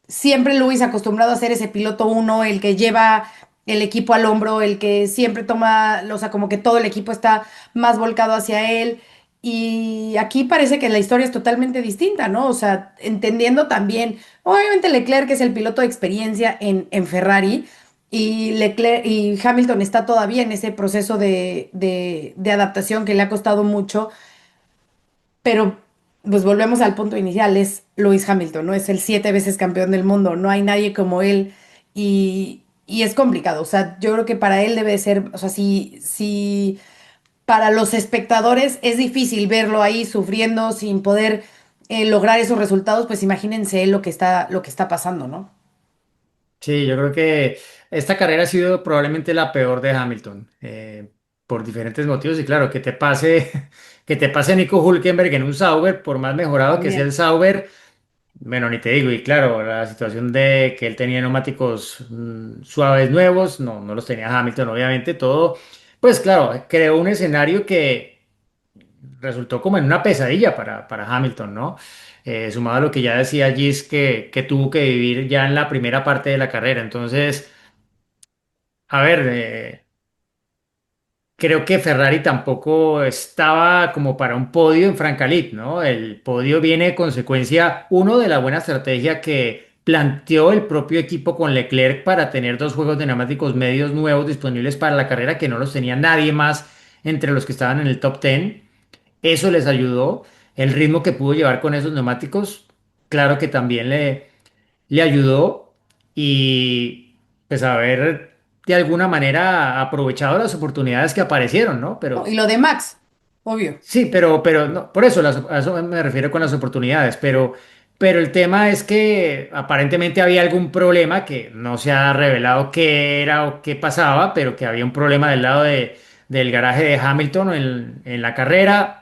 Siempre Luis acostumbrado a ser ese piloto uno, el que lleva el equipo al hombro, el que siempre toma, o sea, como que todo el equipo está más volcado hacia él. Y aquí parece que la historia es totalmente distinta, ¿no? O sea, entendiendo también, obviamente Leclerc es el piloto de experiencia en Ferrari y Leclerc y Hamilton está todavía en ese proceso de adaptación que le ha costado mucho, pero pues volvemos al punto inicial, es Lewis Hamilton, ¿no? Es el 7 veces campeón del mundo, no hay nadie como él y es complicado, o sea, yo creo que para él debe ser, o sea, si para los espectadores es difícil verlo ahí sufriendo sin poder lograr esos resultados, pues imagínense lo que está pasando, ¿no? Sí, yo creo que esta carrera ha sido probablemente la peor de Hamilton, por diferentes motivos. Y claro, que te pase Nico Hülkenberg en un Sauber, por más mejorado que sea el También. Sauber, bueno, ni te digo. Y claro, la situación de que él tenía neumáticos suaves nuevos, no los tenía Hamilton, obviamente, todo, pues claro, creó un escenario que resultó como en una pesadilla para Hamilton, ¿no? Sumado a lo que ya decía Gis que tuvo que vivir ya en la primera parte de la carrera. Entonces, a ver, creo que Ferrari tampoco estaba como para un podio en Francalit, ¿no? El podio viene consecuencia, uno, de la buena estrategia que planteó el propio equipo con Leclerc para tener dos juegos de neumáticos medios nuevos disponibles para la carrera que no los tenía nadie más entre los que estaban en el top 10. Eso les ayudó. El ritmo que pudo llevar con esos neumáticos, claro que también le ayudó y pues haber de alguna manera aprovechado las oportunidades que aparecieron, ¿no? ¿no? Pero Y lo de Max, obvio. sí, pero no, por eso a eso me refiero con las oportunidades, pero el tema es que aparentemente había algún problema que no se ha revelado qué era o qué pasaba, pero que había un problema del lado del garaje de Hamilton en la carrera.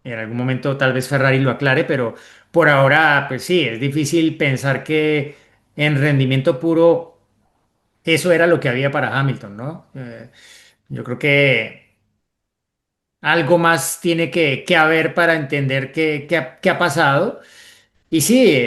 En algún momento tal vez Ferrari lo aclare, pero por ahora, pues sí, es difícil pensar que en rendimiento puro eso era lo que había para Hamilton, ¿no? Yo creo que algo más tiene que haber para entender qué ha pasado. Y sí,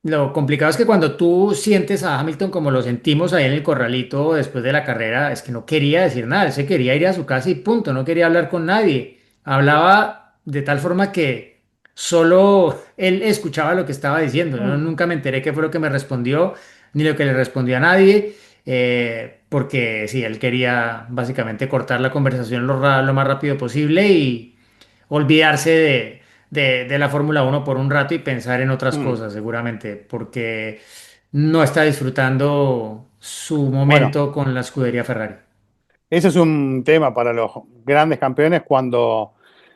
lo complicado es que cuando tú sientes a Hamilton como lo sentimos ahí en el corralito después de la carrera, es que no quería decir nada, él se quería ir a su casa y punto, no quería hablar con nadie. Hablaba de tal forma que solo él escuchaba lo que estaba diciendo. Yo Mm. nunca me enteré qué fue lo que me respondió, ni lo que le respondió a nadie, porque sí, él quería básicamente cortar la conversación lo más rápido posible y olvidarse de la Fórmula 1 por un rato y pensar en otras Mm. cosas, seguramente, porque no está disfrutando su Bueno, momento con la escudería Ferrari. ese es un tema para los grandes campeones cuando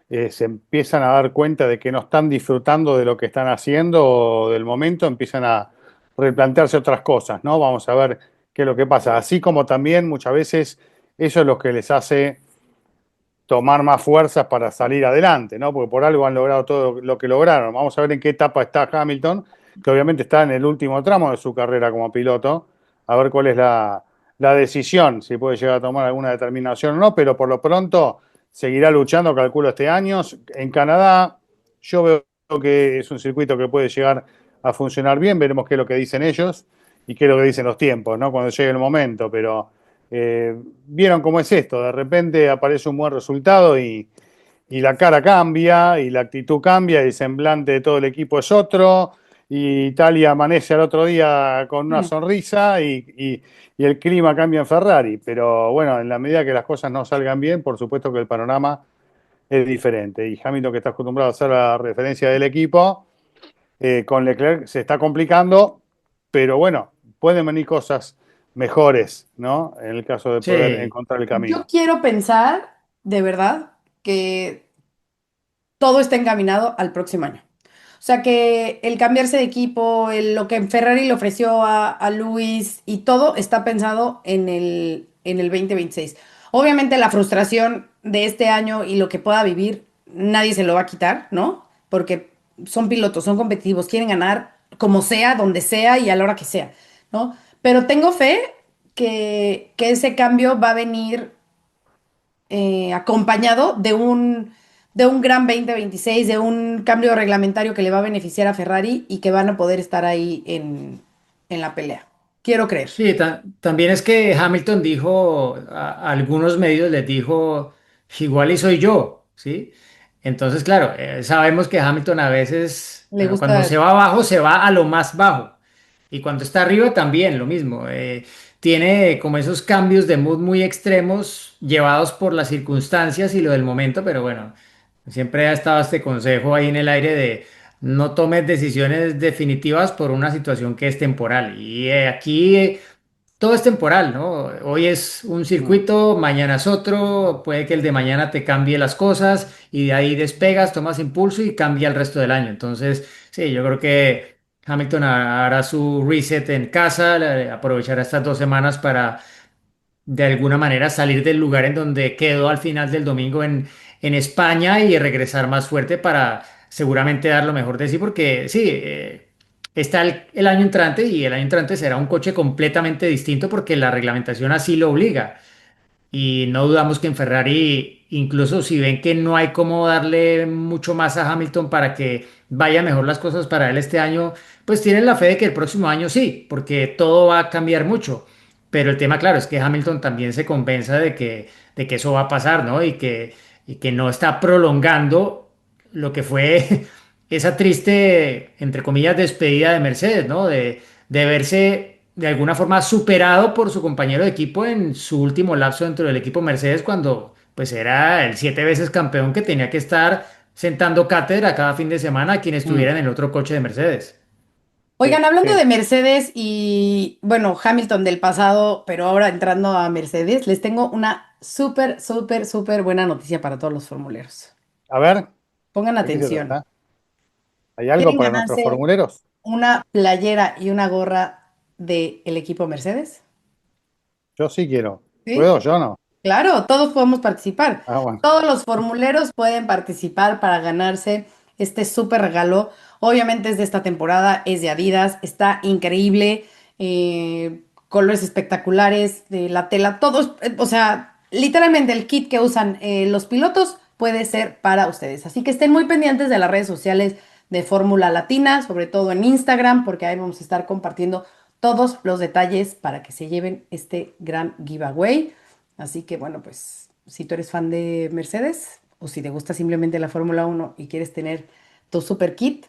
se empiezan a dar cuenta de que no están disfrutando de lo que están haciendo o del momento, empiezan a replantearse otras cosas, ¿no? Vamos a ver qué es lo que pasa. Así como también muchas veces eso es lo que les hace tomar más fuerzas para salir adelante, ¿no? Porque por algo han logrado todo lo que lograron. Vamos a ver en qué etapa está Hamilton, que obviamente está en el último tramo de su carrera como piloto, a ver cuál es la decisión, si puede llegar a tomar alguna determinación o no, pero por lo pronto seguirá luchando, calculo, este año. En Canadá, yo veo que es un circuito que puede llegar a funcionar bien, veremos qué es lo que dicen ellos y qué es lo que dicen los tiempos, ¿no? Cuando llegue el momento, pero vieron cómo es esto, de repente aparece un buen resultado y la cara cambia y la actitud cambia y el semblante de todo el equipo es otro y Italia amanece al otro día con una Mm. sonrisa y el clima cambia en Ferrari, pero bueno, en la medida que las cosas no salgan bien, por supuesto que el panorama es diferente y Hamilton, que está acostumbrado a ser la referencia del equipo, con Leclerc se está complicando, pero bueno, pueden venir cosas mejores, ¿no? En el caso de poder Sí, encontrar el Yo camino. quiero pensar, de verdad, que todo está encaminado al próximo año. O sea, que el cambiarse de equipo, lo que Ferrari le ofreció a Luis y todo está pensado en el 2026. Obviamente la frustración de este año y lo que pueda vivir, nadie se lo va a quitar, ¿no? Porque son pilotos, son competitivos, quieren ganar como sea, donde sea y a la hora que sea, ¿no? Pero tengo fe que ese cambio va a venir acompañado de un gran 2026, de un cambio reglamentario que le va a beneficiar a Ferrari y que van a poder estar ahí en la pelea. Quiero creer. sí, también es que Hamilton dijo, a algunos medios les dijo, igual y soy yo, ¿sí? Entonces, claro, sabemos que Hamilton a veces, Le cuando gusta. se va abajo, se va a lo más bajo. Y cuando está arriba también, lo mismo. Tiene como esos cambios de mood muy extremos llevados por las circunstancias y lo del momento, pero bueno, siempre ha estado este consejo ahí en el aire de no tomes decisiones definitivas por una situación que es temporal. Y aquí todo es temporal, ¿no? Hoy es un Mm. circuito, mañana es otro, puede que el de mañana te cambie las cosas y de ahí despegas, tomas impulso y cambia el resto del año. Entonces, sí, yo creo que Hamilton hará su reset en casa, aprovechará estas 2 semanas para de alguna manera salir del lugar en donde quedó al final del domingo en España y regresar más fuerte para seguramente dar lo mejor de sí, porque sí, está el año entrante y el año entrante será un coche completamente distinto porque la reglamentación así lo obliga. Y no dudamos que en Ferrari incluso si ven que no hay cómo darle mucho más a Hamilton para que vaya mejor las cosas para él este año, pues tienen la fe de que el próximo año sí, porque todo va a cambiar mucho. Pero el tema, claro, es que Hamilton también se convenza de que eso va a pasar, ¿no? Y que no está prolongando lo que fue esa triste, entre comillas, despedida de Mercedes, ¿no? De verse de alguna forma superado por su compañero de equipo en su último lapso dentro del equipo Mercedes cuando pues era el 7 veces campeón que tenía que estar sentando cátedra cada fin de semana a quien Mm, estuviera en el otro coche de Mercedes. Oigan, sí, hablando sí. de Mercedes y, bueno, Hamilton del pasado, pero ahora entrando a Mercedes, les tengo una súper, súper, súper buena noticia para todos los formuleros. A ver, Pongan ¿de qué se atención. trata? ¿Hay algo ¿Quieren para nuestros ganarse formuleros? una playera y una gorra del equipo Mercedes? Yo sí quiero. ¿Sí? ¿Puedo? Yo no. Claro, todos podemos participar. Ah, bueno. Todos los formuleros pueden participar para ganarse este súper regalo. Obviamente es de esta temporada, es de Adidas, está increíble, colores espectaculares, de la tela, todos, o sea, literalmente el kit que usan los pilotos puede ser para ustedes. Así que estén muy pendientes de las redes sociales de Fórmula Latina, sobre todo en Instagram, porque ahí vamos a estar compartiendo todos los detalles para que se lleven este gran giveaway. Así que bueno, pues si tú eres fan de Mercedes o si te gusta simplemente la Fórmula 1 y quieres tener tu super kit,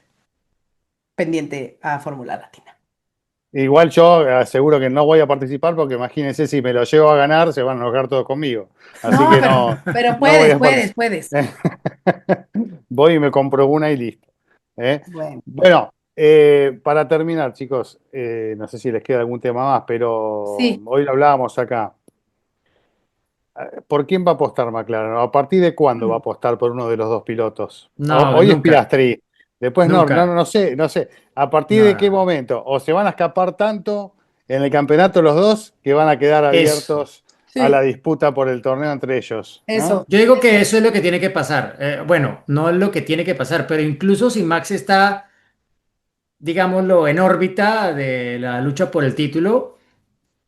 pendiente a Fórmula Latina. Igual yo aseguro que no voy a participar porque imagínense si me lo llevo a ganar, se van a enojar todos conmigo. Así No, que pero no voy puedes, a puedes, participar. puedes. Voy y me compro una y listo. ¿Eh? Bueno, Bueno, para terminar, chicos, no sé si les queda algún tema más, pero sí. hoy lo hablábamos acá. ¿Por quién va a apostar McLaren? ¿A partir de cuándo va a Mm. apostar por uno de los dos pilotos? No, Hoy es nunca, Piastri, después nunca. no sé, no sé. ¿A partir No, de qué no, no. momento? ¿O se van a escapar tanto en el campeonato los dos que van a quedar Eso. abiertos a la Sí, disputa por el torneo entre ellos? ¿No? eso, Yo digo que eso. eso es lo que tiene que pasar. Bueno, no es lo que tiene que pasar, pero incluso si Max está, digámoslo, en órbita de la lucha por el título,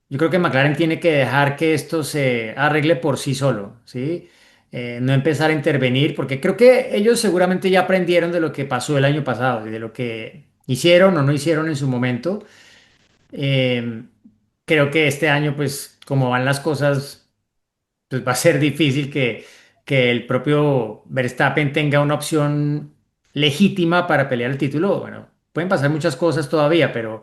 yo creo que McLaren tiene que dejar que esto se arregle por sí solo, ¿sí? No empezar a intervenir, porque creo que ellos seguramente ya aprendieron de lo que pasó el año pasado y de lo que hicieron o no hicieron en su momento. Eh, Creo que este año, pues, como van las cosas, pues va a ser difícil que el propio Verstappen tenga una opción legítima para pelear el título. Bueno, pueden pasar muchas cosas todavía, pero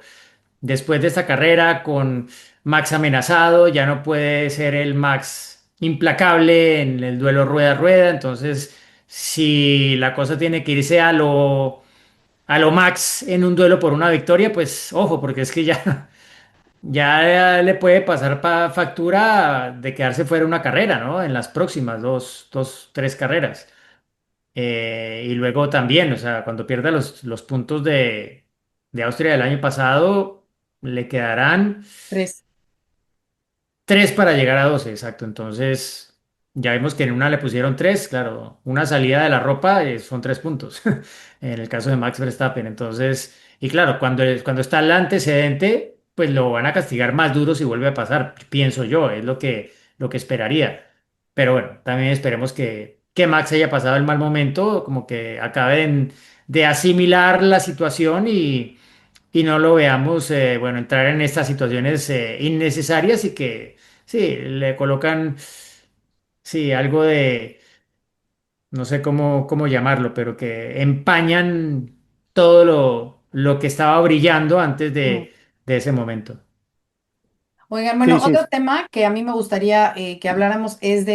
después de esta carrera con Max amenazado, ya no puede ser el Max implacable en el duelo rueda a rueda. Entonces, si la cosa tiene que irse a lo Max en un duelo por una victoria, pues ojo, porque es que ya, ya le puede pasar factura de quedarse fuera una carrera, ¿no? En las próximas dos, tres carreras. Y luego también, o sea, cuando pierda los puntos de Austria del año pasado, le quedarán 3. 3 para llegar a 12, exacto. Entonces, ya vimos que en una le pusieron 3, claro, una salida de la ropa son 3 puntos, en el caso de Max Verstappen. Entonces, y claro, cuando está el antecedente, pues lo van a castigar más duro si vuelve a pasar, pienso yo, es lo que esperaría. Pero bueno, también esperemos que Max haya pasado el mal momento, como que acaben de asimilar la situación y no lo veamos, bueno, entrar en estas situaciones innecesarias y que, sí, le colocan, sí, algo de, no sé cómo llamarlo, pero que empañan todo lo que estaba brillando antes de ese momento. Oigan, bueno, Sí, sí, otro tema que a mí me gustaría que habláramos es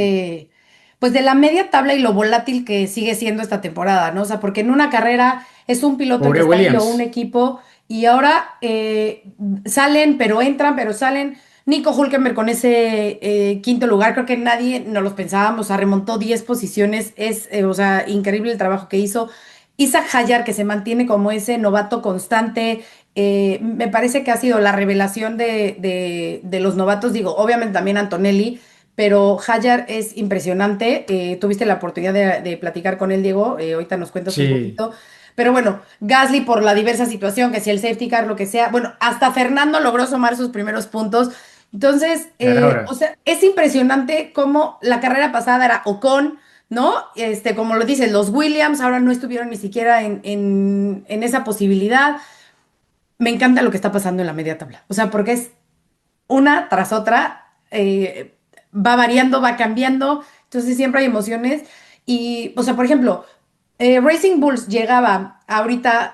pues de la media tabla y lo volátil que sigue siendo esta temporada, ¿no? O sea, porque en una carrera es un piloto el que Pobre está ahí o un Williams. equipo y ahora salen, pero entran, pero salen. Nico Hülkenberg con ese quinto lugar, creo que nadie nos los pensábamos, o sea, remontó 10 posiciones, es, o sea, increíble el trabajo que hizo. Isaac Hayar, que se mantiene como ese novato constante, me parece que ha sido la revelación de los novatos, digo, obviamente también Antonelli, pero Hayar es impresionante. Tuviste la oportunidad de platicar con él, Diego, ahorita nos cuentas un Sí, poquito. Pero bueno, Gasly por la diversa situación, que si el safety car, lo que sea, bueno, hasta Fernando logró sumar sus primeros puntos. Entonces, o Ahora. sea, es impresionante cómo la carrera pasada era Ocon, ¿no? Como lo dicen, los Williams ahora no estuvieron ni siquiera en esa posibilidad. Me encanta lo que está pasando en la media tabla. O sea, porque es una tras otra, va variando, va cambiando, entonces siempre hay emociones. Y, o sea, por ejemplo, Racing Bulls llegaba ahorita,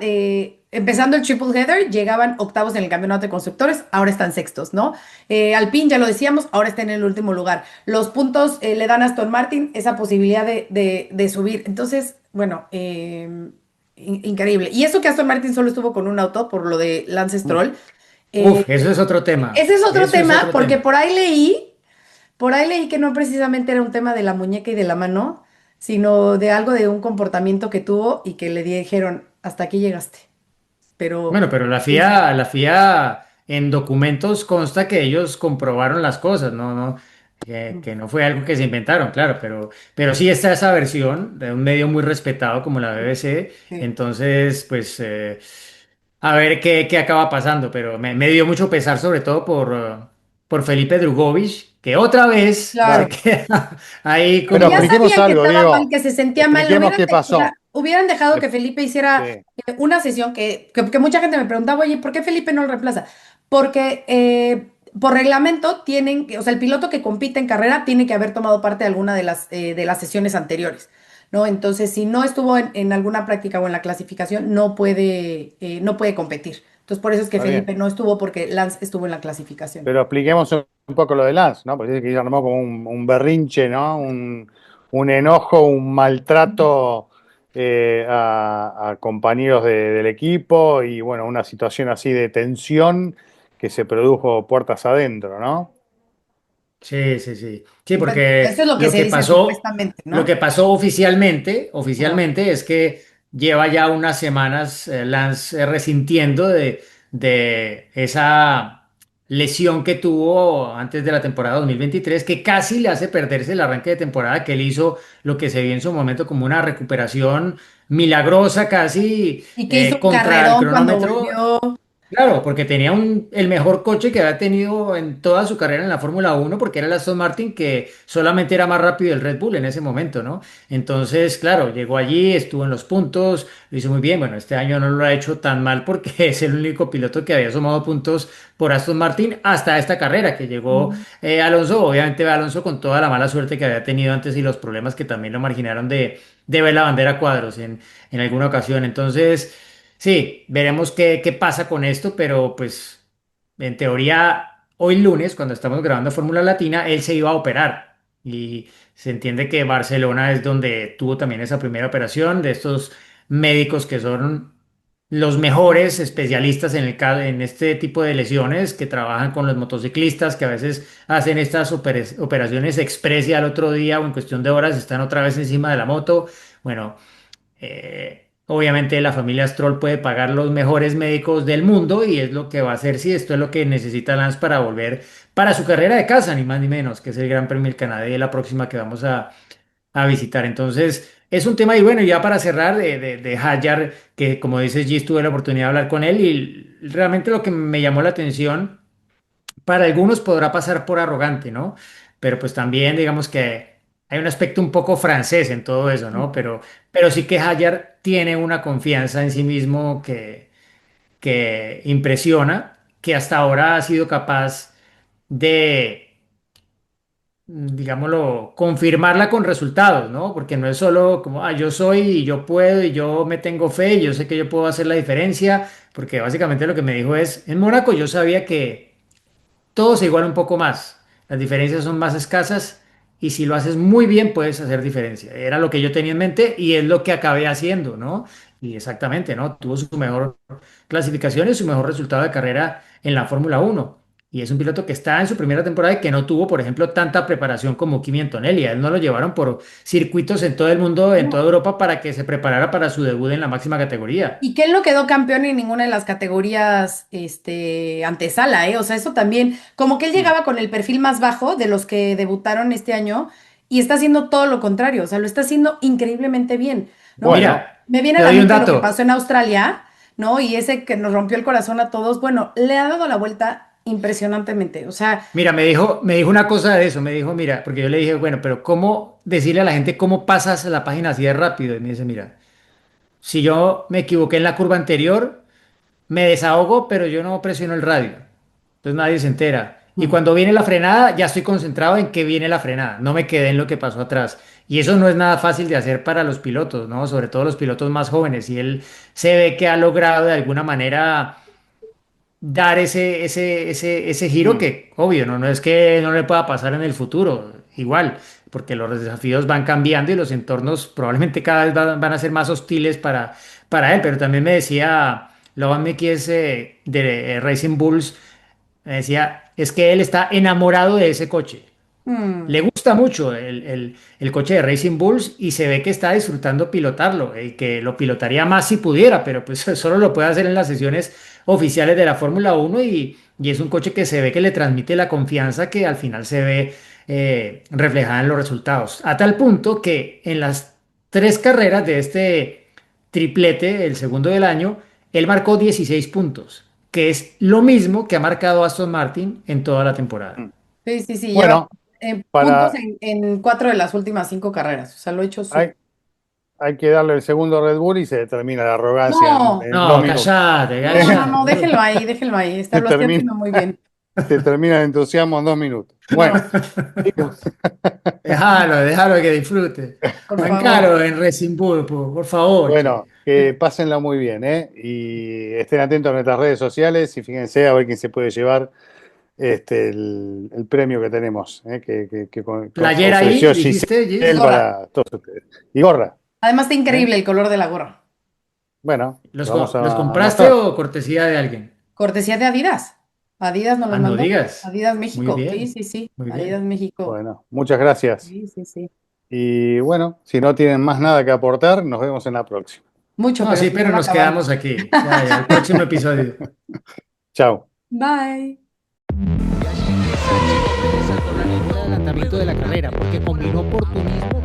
empezando el triple header, llegaban octavos en el campeonato de constructores, ahora están sextos, ¿no? Alpine, ya lo decíamos, ahora está en el último lugar. Los puntos le dan a Aston Martin esa posibilidad de subir. Entonces, bueno, increíble. Y eso que Aston Martin solo estuvo con un auto por lo de Lance Stroll. eh, Uf, eso es otro tema. Ese es otro Eso es tema, otro porque tema. por ahí leí que no precisamente era un tema de la muñeca y de la mano, sino de algo de un comportamiento que tuvo y que le dijeron, hasta aquí llegaste. Pero, Bueno, pero la quién sabe. FIA, la FIA en documentos consta que ellos comprobaron las cosas, que no fue algo que se inventaron, claro, pero sí está esa versión de un medio muy respetado como la BBC. Sí, Entonces, pues a ver qué acaba pasando, pero me dio mucho pesar sobre todo por Felipe Drugovich, que otra vez se claro. queda ahí Porque Pero ya como... expliquemos sabían que algo, estaba mal, Diego. que se sentía mal. Expliquemos qué O sea, pasó. hubieran dejado que Es- Felipe hiciera sí, una sesión que mucha gente me preguntaba, oye, ¿por qué Felipe no lo reemplaza? Porque por reglamento o sea, el piloto que compite en carrera tiene que haber tomado parte de alguna de las sesiones anteriores, ¿no? Entonces, si no estuvo en alguna práctica o en la clasificación, no puede competir. Entonces, por eso es que está bien. Felipe no estuvo porque Lance estuvo en la clasificación. Pero expliquemos un poco lo de Lance, ¿no? Porque dice que se armó como un berrinche, ¿no? Un enojo, un maltrato a compañeros del equipo y, bueno, una situación así de tensión que se produjo puertas adentro, ¿no? Sí, sí, sí. Sí, Pues, porque eso es lo que se dice supuestamente, lo ¿no? que pasó Ajá. oficialmente es que lleva ya unas semanas Lance resintiendo de esa lesión que tuvo antes de la temporada 2023, que casi le hace perderse el arranque de temporada, que él hizo lo que se vio en su momento como una recuperación milagrosa, casi Y que hizo un contra el carrerón cuando cronómetro. volvió. Claro, porque tenía el mejor coche que había tenido en toda su carrera en la Fórmula Uno, porque era el Aston Martin que solamente era más rápido el Red Bull en ese momento, ¿no? Entonces, claro, llegó allí, estuvo en los puntos, lo hizo muy bien. Bueno, este año no lo ha hecho tan mal porque es el único piloto que había sumado puntos por Aston Martin hasta esta carrera que llegó Mm. Alonso. Obviamente Alonso con toda la mala suerte que había tenido antes y los problemas que también lo marginaron de ver la bandera a cuadros en alguna ocasión. Entonces... Sí, veremos qué pasa con esto, pero pues en teoría hoy lunes, cuando estamos grabando Fórmula Latina, él se iba a operar y se entiende que Barcelona es donde tuvo también esa primera operación de estos médicos que son los mejores especialistas en este tipo de lesiones, que trabajan con los motociclistas, que a veces hacen estas operaciones express y al otro día o en cuestión de horas están otra vez encima de la moto. Bueno. Obviamente la familia Stroll puede pagar los mejores médicos del mundo y es lo que va a hacer si esto es lo que necesita Lance para volver para su carrera de casa, ni más ni menos, que es el Gran Premio del Canadá y la próxima que vamos a visitar. Entonces, es un tema y bueno, ya para cerrar de Hadjar, que como dices, Gis, tuve la oportunidad de hablar con él y realmente lo que me llamó la atención para algunos podrá pasar por arrogante, ¿no? Pero pues también digamos que hay un aspecto un poco francés en todo eso, ¿no? Pero sí que Hayar tiene una confianza en sí mismo que impresiona, que hasta ahora ha sido capaz de, digámoslo, confirmarla con resultados, ¿no? Porque no es solo como, yo soy y yo puedo y yo me tengo fe y yo sé que yo puedo hacer la diferencia, porque básicamente lo que me dijo es, en Mónaco yo sabía que todo se iguala un poco más. Las diferencias son más escasas y si lo haces muy bien puedes hacer diferencia. Era lo que yo tenía en mente y es lo que acabé haciendo, ¿no? Y exactamente, ¿no? Tuvo su mejor clasificación y su mejor resultado de carrera en la Fórmula Uno. Y es un piloto que está en su primera temporada y que no tuvo, por ejemplo, tanta preparación como Kimi Antonelli. A él no lo llevaron por circuitos en todo el mundo, en toda Europa, para que se preparara para su debut en la máxima categoría. Y que él no quedó campeón en ninguna de las categorías, antesala, ¿eh? O sea, eso también, como que él llegaba con el perfil más bajo de los que debutaron este año y está haciendo todo lo contrario, o sea, lo está haciendo increíblemente bien, ¿no? Bueno, Mira, Me viene te a la doy un mente lo que dato. pasó en Australia, ¿no? Y ese que nos rompió el corazón a todos, bueno, le ha dado la vuelta impresionantemente. O sea, Mira, me dijo una cosa de eso, me dijo, mira, porque yo le dije, bueno, pero ¿cómo decirle a la gente cómo pasas la página así de rápido? Y me dice, mira, si yo me equivoqué en la curva anterior, me desahogo, pero yo no presiono el radio. Entonces nadie se entera. Y mm, cuando viene la frenada, ya estoy concentrado en que viene la frenada. No me quedé en lo que pasó atrás. Y eso no es nada fácil de hacer para los pilotos, ¿no? Sobre todo los pilotos más jóvenes. Y él se ve que ha logrado de alguna manera dar ese giro Mm, que, obvio, no, no es que no le pueda pasar en el futuro, igual, porque los desafíos van cambiando y los entornos probablemente cada vez van a ser más hostiles para él, pero también me decía Logan Mekies de Racing Bulls, me decía, es que él está enamorado de ese coche. mm, Le gusta mucho el coche de Racing Bulls y se ve que está disfrutando pilotarlo y que lo pilotaría más si pudiera, pero pues solo lo puede hacer en las sesiones oficiales de la Fórmula Uno y es un coche que se ve que le transmite la confianza que al final se ve reflejada en los resultados. A tal punto que en las tres carreras de este triplete, el segundo del año, él marcó 16 puntos, que es lo mismo que ha marcado Aston Martin en toda la temporada. mm. sí, sí, sí, lleva Bueno, puntos para, en 4 de las últimas 5 carreras. O sea, lo he hecho súper. hay, hay que darle el segundo Red Bull y se termina la arrogancia No, en 2 No, minutos. cállate, no, no, cállate. no, déjenlo ahí, déjenlo ahí. Se Lo estoy termina, haciendo muy bien. se termina el entusiasmo en 2 minutos. Bueno, No, chicos, Déjalo, déjalo que disfrute. por favor. Bancalo en Racing Bull, por favor, che. bueno, que pásenla muy bien, ¿eh? Y estén atentos a nuestras redes sociales y fíjense a ver quién se puede llevar el premio que tenemos, ¿eh? Que Playera ahí, ofreció dijiste, Y Giselle Gis. gorra. para todos ustedes. Y gorra, Además está ¿eh? increíble el color de la gorra. Bueno, lo vamos ¿Los a compraste mostrar. o cortesía de alguien? Cortesía de Adidas. Adidas nos Ah, los no mandó. digas. Adidas Muy México. Sí, bien, sí, sí. muy Adidas bien. México. Bueno, muchas gracias. Sí, sí, sí. Y bueno, si no tienen más nada que aportar, nos vemos en la próxima. Mucho, No, pero sí, se pero están nos acabando. quedamos aquí. Ya, ya, el próximo episodio. Chao. Bye. Sánchez saltó la línea de adelantamiento de la carrera porque combinó oportunismo